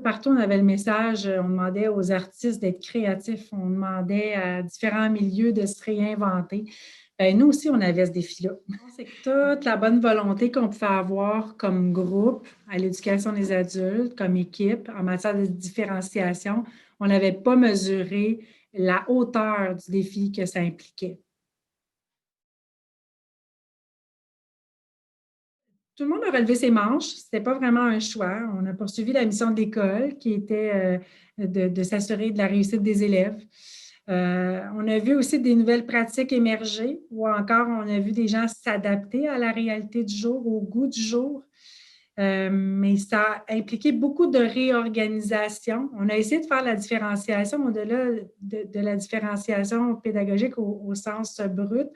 peu partout, on avait le message, on demandait aux artistes d'être créatifs, on demandait à différents milieux de se réinventer. Bien, nous aussi, on avait ce défi-là. C'est que toute la bonne volonté qu'on pouvait avoir comme groupe à l'éducation des adultes, comme équipe, en matière de différenciation, on n'avait pas mesuré la hauteur du défi que ça impliquait. Tout le monde a relevé ses manches. Ce n'était pas vraiment un choix. On a poursuivi la mission de l'école qui était de s'assurer de la réussite des élèves. On a vu aussi des nouvelles pratiques émerger ou encore on a vu des gens s'adapter à la réalité du jour, au goût du jour. Mais ça a impliqué beaucoup de réorganisation. On a essayé de faire la différenciation au-delà de la différenciation pédagogique au sens brut.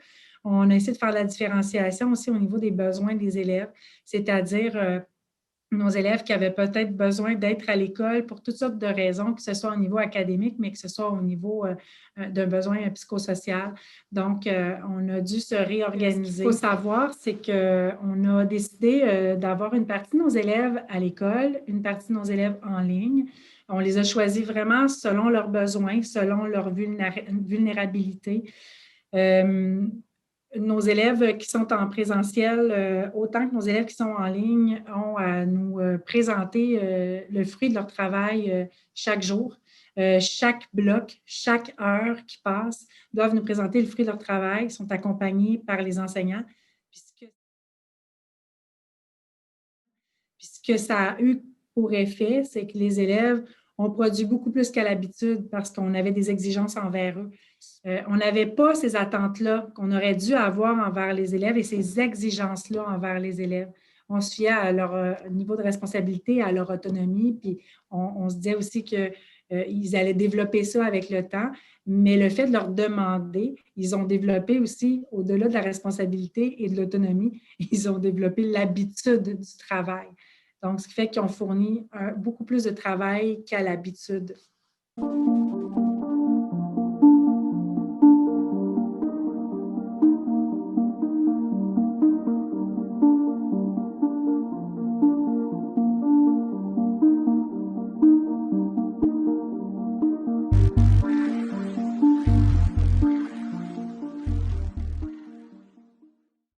On a essayé de faire la différenciation aussi au niveau des besoins des élèves, c'est-à-dire nos élèves qui avaient peut-être besoin d'être à l'école pour toutes sortes de raisons, que ce soit au niveau académique, mais que ce soit au niveau d'un besoin psychosocial. Donc, on a dû se réorganiser. Ce qu'il faut savoir, c'est qu'on a décidé d'avoir une partie de nos élèves à l'école, une partie de nos élèves en ligne. On les a choisis vraiment selon leurs besoins, selon leur vulnérabilité. Nos élèves qui sont en présentiel, autant que nos élèves qui sont en ligne, ont à nous présenter le fruit de leur travail chaque jour. Chaque bloc, chaque heure qui passe, doivent nous présenter le fruit de leur travail, sont accompagnés par les enseignants. Puis ce que ça a eu pour effet, c'est que les élèves ont produit beaucoup plus qu'à l'habitude parce qu'on avait des exigences envers eux. On n'avait pas ces attentes-là qu'on aurait dû avoir envers les élèves et ces exigences-là envers les élèves. On se fiait à leur niveau de responsabilité, à leur autonomie, puis on se disait aussi qu'ils allaient développer ça avec le temps, mais le fait de leur demander, ils ont développé aussi, au-delà de la responsabilité et de l'autonomie, ils ont développé l'habitude du travail. Donc, ce qui fait qu'ils ont fourni beaucoup plus de travail qu'à l'habitude.